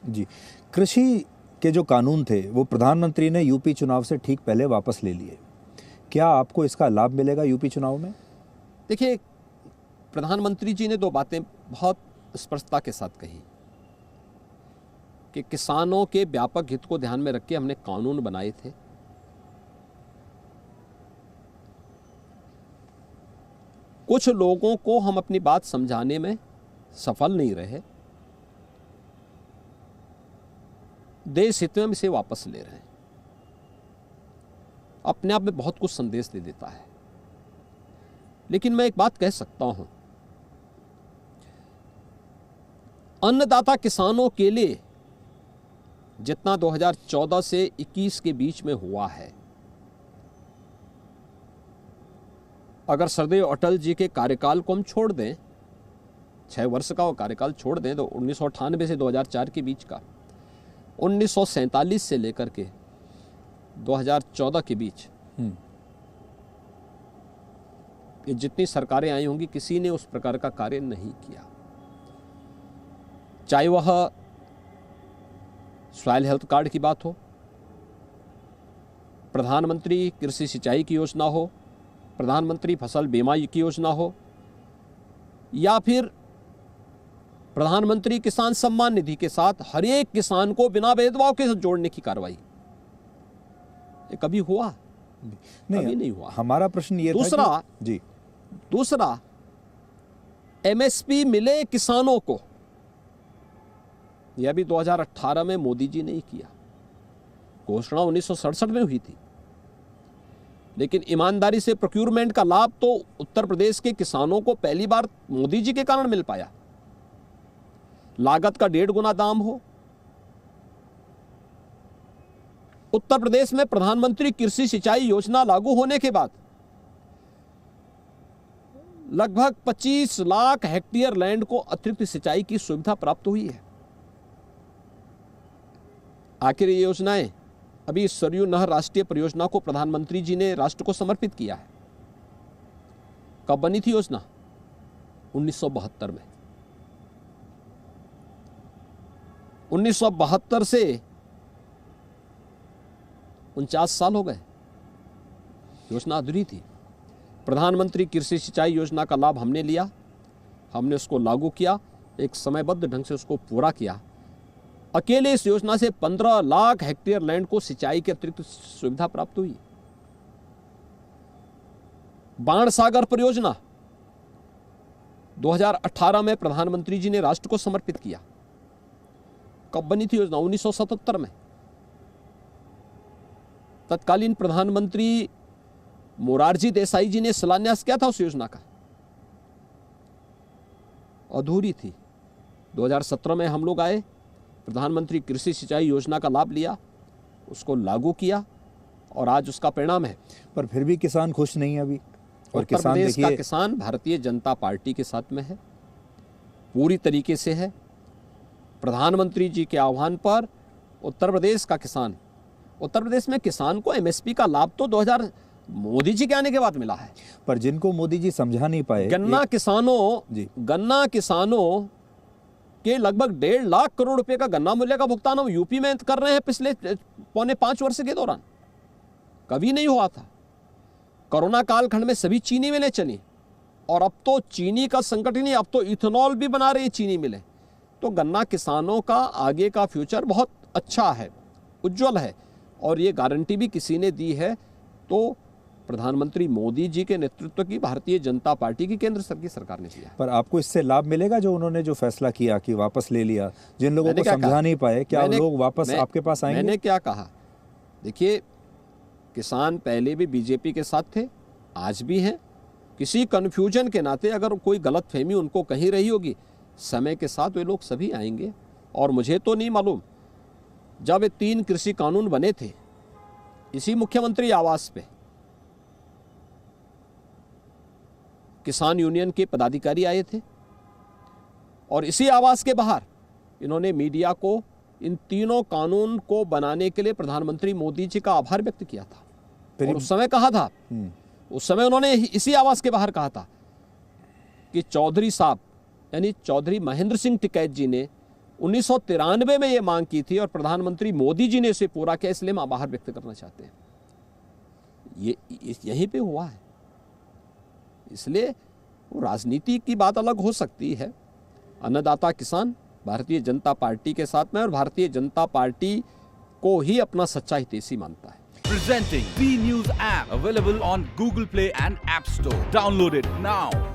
जी, कृषि के जो कानून थे वो प्रधानमंत्री ने यूपी चुनाव से ठीक पहले वापस ले लिए। क्या आपको इसका लाभ मिलेगा यूपी चुनाव में? देखिए, प्रधानमंत्री जी ने दो बातें बहुत स्पष्टता के साथ कही कि किसानों के व्यापक हित को ध्यान में रख के हमने कानून बनाए थे। कुछ लोगों को हम अपनी बात समझाने में सफल नहीं रहे, देश हित में हम इसे वापस ले रहे हैं। अपने आप में बहुत कुछ संदेश दे देता है। लेकिन मैं एक बात कह सकता हूं, अन्नदाता किसानों के लिए जितना 2014 से 21 के बीच में हुआ है, अगर सरदेव अटल जी के कार्यकाल को हम छोड़ दें, 6 वर्ष का वो कार्यकाल छोड़ दें, तो 1998 से 2004 के बीच का, 1947 से लेकर के 2014 के बीच ये जितनी सरकारें आई होंगी, किसी ने उस प्रकार का कार्य नहीं किया। चाहे वह सॉइल हेल्थ कार्ड की बात हो, प्रधानमंत्री कृषि सिंचाई की योजना हो, प्रधानमंत्री फसल बीमा की योजना हो, या फिर प्रधानमंत्री किसान सम्मान निधि के साथ हर एक किसान को बिना भेदभाव के साथ जोड़ने की कार्रवाई, ये कभी हुआ? नहीं, कभी नहीं हुआ। हमारा प्रश्न ये था कि दूसरा एमएसपी मिले किसानों को, यह भी 2018 में मोदी जी ने ही किया। घोषणा 1967 में हुई थी, लेकिन ईमानदारी से प्रोक्यूरमेंट का लाभ तो उत्तर प्रदेश के किसानों को पहली बार मोदी जी के कारण मिल पाया। लागत का 1.5 गुना दाम हो। उत्तर प्रदेश में प्रधानमंत्री कृषि सिंचाई योजना लागू होने के बाद लगभग 25 लाख हेक्टेयर लैंड को अतिरिक्त सिंचाई की सुविधा प्राप्त हुई है। आखिर ये योजनाएं, अभी सरयू नहर राष्ट्रीय परियोजना को प्रधानमंत्री जी ने राष्ट्र को समर्पित किया है। कब बनी थी योजना? 1972 में। 1972 से 49 साल हो गए, योजना अधूरी थी। प्रधानमंत्री कृषि सिंचाई योजना का लाभ हमने लिया, हमने उसको लागू किया, एक समयबद्ध ढंग से उसको पूरा किया। अकेले इस योजना से 15 लाख हेक्टेयर लैंड को सिंचाई की अतिरिक्त सुविधा प्राप्त हुई। बाण सागर परियोजना 2018 में प्रधानमंत्री जी ने राष्ट्र को समर्पित किया। कब बनी थी योजना? 1977 में। तत्कालीन प्रधानमंत्री मोरारजी देसाई जी ने शिलान्यास किया था उस योजना का, अधूरी थी। 2017 में हम लोग आए, प्रधानमंत्री कृषि सिंचाई योजना का लाभ लिया, उसको लागू किया, और आज उसका परिणाम है। पर फिर भी किसान खुश नहीं है अभी। और उत्तर प्रदेश का किसान भारतीय जनता पार्टी के साथ में है, पूरी तरीके से है। प्रधानमंत्री जी के आह्वान पर उत्तर प्रदेश का किसान, उत्तर प्रदेश में किसान को एमएसपी का लाभ तो 2000 मोदी जी के आने के बाद मिला है। पर जिनको मोदी जी समझा नहीं पाए, गन्ना किसानों के लगभग 1.5 लाख करोड़ रुपए का गन्ना मूल्य का भुगतान हम यूपी में कर रहे हैं पिछले 4.5 वर्ष के दौरान। कभी नहीं हुआ था। कोरोना कालखंड में सभी चीनी मिलें चली, और अब तो चीनी का संकट ही नहीं, अब तो इथेनॉल भी बना रही चीनी मिलें। तो गन्ना किसानों का आगे का फ्यूचर बहुत अच्छा है, उज्जवल है, और ये गारंटी भी किसी ने दी है तो प्रधानमंत्री मोदी जी के नेतृत्व की भारतीय जनता पार्टी की केंद्र सरकार ने दिया। पर आपको इससे लाभ मिलेगा जो उन्होंने जो फैसला किया कि वापस ले लिया, जिन लोगों को समझा नहीं पाए, क्या लोग वापस आपके पास आएंगे? मैंने क्या कहा? देखिए, किसान पहले भी बीजेपी के साथ थे, आज भी हैं। किसी कंफ्यूजन के नाते अगर कोई गलतफहमी उनको कहीं रही होगी, समय के साथ वे लोग सभी आएंगे। और मुझे तो नहीं मालूम, जब ये 3 कृषि कानून बने थे, इसी मुख्यमंत्री आवास पे किसान यूनियन के पदाधिकारी आए थे, और इसी आवास के बाहर इन्होंने मीडिया को इन तीनों कानून को बनाने के लिए प्रधानमंत्री मोदी जी का आभार व्यक्त किया था। और उस समय कहा था, उस समय उन्होंने इसी आवास के बाहर कहा था कि चौधरी साहब, यानी चौधरी महेंद्र सिंह टिकैत जी ने 1993 में ये मांग की थी और प्रधानमंत्री मोदी जी ने इसे पूरा किया, इसलिए हम आभार व्यक्त करना चाहते हैं। ये यहीं पे हुआ है। इसलिए वो राजनीति की बात अलग हो सकती है। अन्नदाता किसान भारतीय जनता पार्टी के साथ में, और भारतीय जनता पार्टी को ही अपना सच्चा हितैषी मानता है। Presenting B News app, available on Google Play and App Store. Download it now.